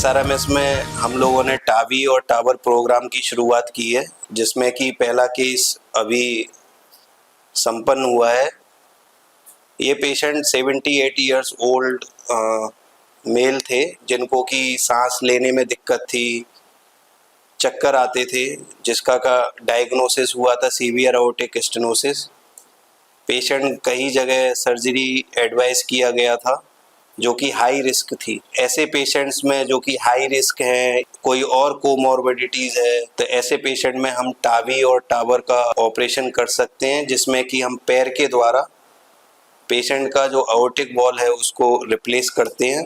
SRMS में हम लोगों ने टावी और टावर प्रोग्राम की शुरुआत की है, जिसमें कि पहला केस अभी संपन्न हुआ है। ये पेशेंट 78 इयर्स ओल्ड मेल थे, जिनको कि सांस लेने में दिक्कत थी, चक्कर आते थे, जिसका डायग्नोसिस हुआ था सीवियर एओर्टिक स्टेनोसिस। पेशेंट कई जगह सर्जरी एडवाइस किया गया था, जो कि हाई रिस्क थी। ऐसे पेशेंट्स में जो कि हाई रिस्क हैं, कोई और कोमॉर्बिडिटीज़ है, तो ऐसे पेशेंट में हम टावी और टावर का ऑपरेशन कर सकते हैं, जिसमें कि हम पैर के द्वारा पेशेंट का जो एओर्टिक वॉल है उसको रिप्लेस करते हैं।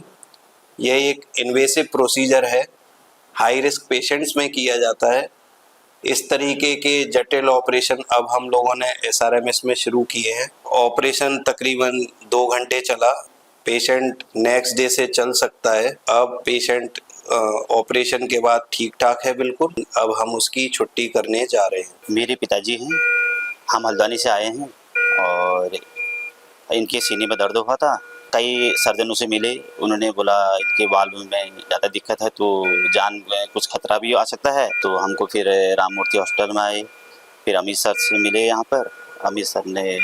यह एक इन्वेसिव प्रोसीजर है, हाई रिस्क पेशेंट्स में किया जाता है। इस तरीके के जटिल ऑपरेशन अब हम लोगों ने एसआरएमएस में शुरू किए हैं। ऑपरेशन तकरीबन 2 घंटे चला। पेशेंट नेक्स्ट डे से चल सकता है। अब पेशेंट ऑपरेशन के बाद ठीक ठाक है बिल्कुल। अब हम उसकी छुट्टी करने जा रहे हैं। मेरे पिताजी हैं, हम हल्द्वानी से आए हैं और इनके सीने में दर्द हुआ था। कई सर्जनों से मिले, उन्होंने बोला इनके वाल्व में ज़्यादा दिक्कत है तो जान में कुछ खतरा भी आ सकता है। तो हमको फिर राम मूर्ति हॉस्पिटल में आए, फिर अमित सर से मिले यहाँ पर। अमित सर ने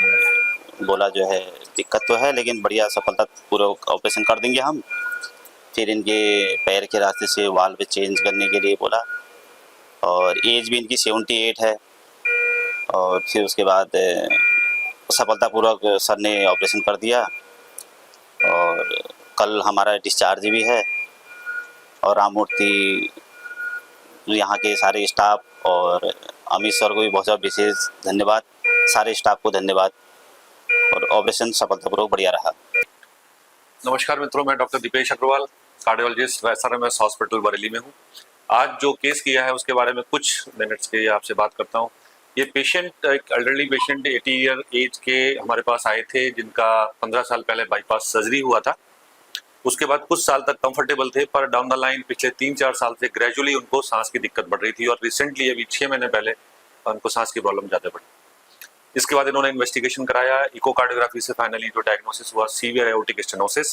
बोला जो है दिक्कत तो है लेकिन बढ़िया सफलतापूर्वक ऑपरेशन कर देंगे हम। फिर इनके पैर के रास्ते से वाल्व चेंज करने के लिए बोला और एज भी इनकी 78 है। और फिर उसके बाद सफलतापूर्वक सर ने ऑपरेशन कर दिया और कल हमारा डिस्चार्ज भी है। और राम मूर्ति यहाँ के सारे स्टाफ और अमित सर को भी बहुत बहुत विशेष धन्यवाद, सारे स्टाफ को धन्यवाद। और ऑपरेशन सफलतापूर्वक बढ़िया रहा। नमस्कार मित्रों, मैं doctor Dipesh Agarwal, cardiologist SRMS hospital Bareilly में हूँ। आज जो केस किया है उसके बारे में कुछ मिनट्स के लिए आपसे बात करता हूँ। ये पेशेंट एक एल्डरली पेशेंट 80 ईयर एज के हमारे पास आए थे, जिनका 15 साल पहले बाईपास सर्जरी हुआ था। उसके बाद कुछ साल तक कंफर्टेबल थे, पर डाउन द लाइन पिछले 3-4 साल से ग्रेजुअली उनको सांस की दिक्कत बढ़ रही थी और रिसेंटली अभी 6 महीने पहले उनको सांस की प्रॉब्लम ज़्यादा बढ़ी। इसके बाद इन्होंने इन्वेस्टिगेशन कराया। इकोकार्डियोग्राफी से फाइनली जो डायग्नोसिस हुआ सीवियर एओर्टिक स्टेनोसिस,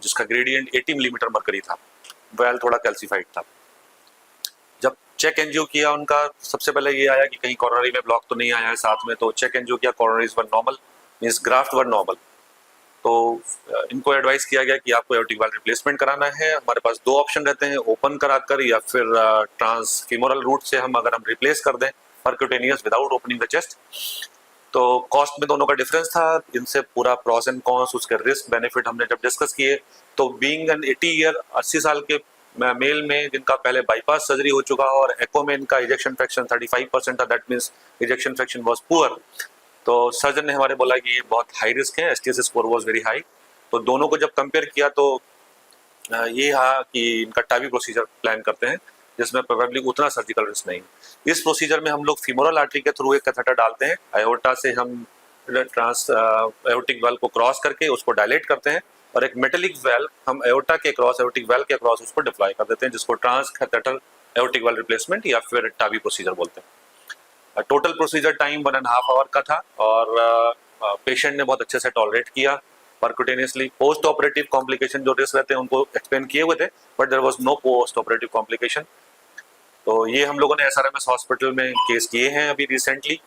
जिसका ग्रेडियंट 80 मिलीमीटर मरकरी था, वेल थोड़ा कैल्सिफाइड था। जब चेक एंजियो किया उनका, सबसे पहले ये आया कि कहीं कॉरोनरी में ब्लॉक तो नहीं आया है साथ में। तो चेक एंजियो किया, coronaries were normal, means graft were normal. तो इनको एडवाइस किया गया कि आपको एओर्टिक वाल्व रिप्लेसमेंट कराना है। हमारे पास 2 ऑप्शन रहते हैं, ओपन कराकर या फिर ट्रांसफीमोरल रूट से हम रिप्लेस कर दें, percutaneous without opening the chest. तो कॉस्ट में दोनों का डिफरेंस था। इनसे पूरा प्रॉस एंड कॉन्स, उसके रिस्क बेनिफिट हमने जब डिस्कस किए, तो बीइंग एन 80 ईयर 80 साल के मेल में जिनका पहले बाईपास सर्जरी हो चुका और एको में इनका इजेक्शन फ्रैक्शन 35% था, that means ejection fraction was poor. तो सर्जन ने हमारे बोला कि ये बहुत हाई रिस्क है, STS score was very high. तो दोनों को जब कंपेयर किया तो ये हाँ कि इनका टावी प्रोसीजर प्लान करते हैं, जिसमें प्रोबेबली उतना सर्जिकल रिस्क नहीं। इस प्रोसीजर में हम लोग फीमोरल आर्टरी के थ्रू एक कैथेटर डालते हैं। आयोर्टा से हम ट्रांस एओर्टिक वेल को क्रॉस करके उसको डायलेट करते हैं और एक मेटेलिक वेल हम एओर्टा के क्रॉस, एओर्टिक वेल के क्रॉस उसको डिप्लॉय कर देते हैं, जिसको trans catheter aortic valve replacement या फिर टावी प्रोसीजर बोलते हैं। टोटल प्रोसीजर टाइम 1.5 आवर का था और पेशेंट ने बहुत अच्छे से टॉलरेट किया परक्यूटेनियसली। पोस्ट ऑपरेटिव कॉम्प्लिकेशन जो रिस्क रहते हैं उनको एक्सप्लेन किए हुए थे, but there was no post operative complication. तो ये हम लोगों ने एसआरएमएस हॉस्पिटल में केस किए हैं अभी रिसेंटली।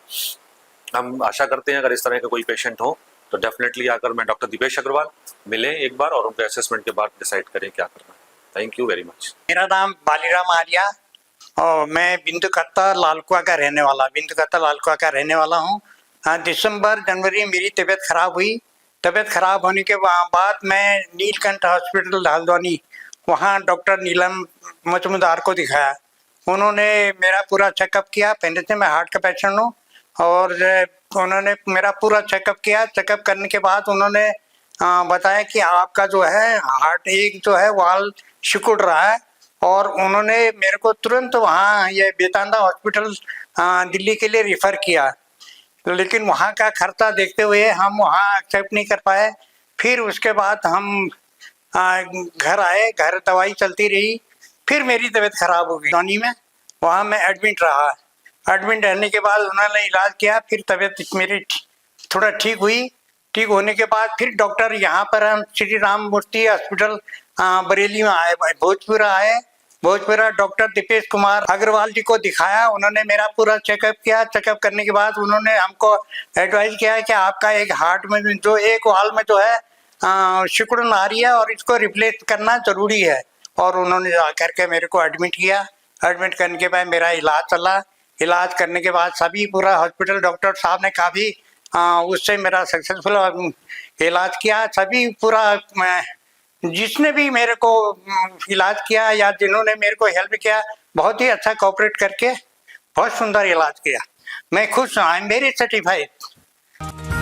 हम आशा करते हैं अगर इस तरह का कोई पेशेंट हो तो डेफिनेटली आकर मैं डॉक्टर दीपेश अग्रवाल मिले एक बार और उनके असेसमेंट के बाद डिसाइड करें क्या करना है। Thank you very much. मेरा नाम बालीराम आर्या और मैं बिंदुकत्ता लालकुआ का रहने वाला हूँ। दिसंबर जनवरी मेरी तबीयत खराब हुई। तबीयत खराब होने के बाद मैं नीलकंठ हॉस्पिटल हल्द्वानी, वहाँ डॉक्टर नीलम मजूमदार को दिखाया। उन्होंने मेरा पूरा चेकअप किया। पहले से मैं हार्ट का पेशेंट हूँ और उन्होंने मेरा पूरा चेकअप किया। चेकअप करने के बाद उन्होंने बताया कि आपका जो है हार्ट एक जो है वाल्व सिकुड़ रहा है और उन्होंने मेरे को तुरंत वहाँ ये बेतांदा हॉस्पिटल दिल्ली के लिए रिफ़र किया, लेकिन वहाँ का खर्चा देखते हुए हम वहाँ एक्सेप्ट नहीं कर पाए। फिर उसके बाद हम घर आए, घर दवाई चलती रही। फिर मेरी तबीयत खराब हो गई धोनी में, वहाँ मैं एडमिट रहा। एडमिट रहने के बाद उन्होंने इलाज किया, फिर तबीयत मेरी थोड़ा ठीक हुई। ठीक होने के बाद फिर डॉक्टर यहाँ पर हम श्री राम मूर्ति हॉस्पिटल बरेली में आए, भोजपुरा आए। भोजपुरा डॉक्टर दीपेश कुमार अग्रवाल जी को दिखाया। उन्होंने मेरा पूरा चेकअप किया। चेकअप करने के बाद उन्होंने हमको एडवाइस किया कि आपका एक हार्ट में जो एक वाल में जो है सिकुड़न आ रही है और इसको रिप्लेस करना जरूरी है। और उन्होंने जाकर के मेरे को एडमिट किया। एडमिट करने के बाद मेरा इलाज चला। इलाज करने के बाद सभी पूरा हॉस्पिटल डॉक्टर साहब ने काफ़ी उससे मेरा सक्सेसफुल इलाज किया। सभी पूरा जिसने भी मेरे को इलाज किया या जिन्होंने मेरे को हेल्प किया, बहुत ही अच्छा कोऑपरेट करके बहुत सुंदर इलाज किया। मैं खुश हूँ। I am very satisfied.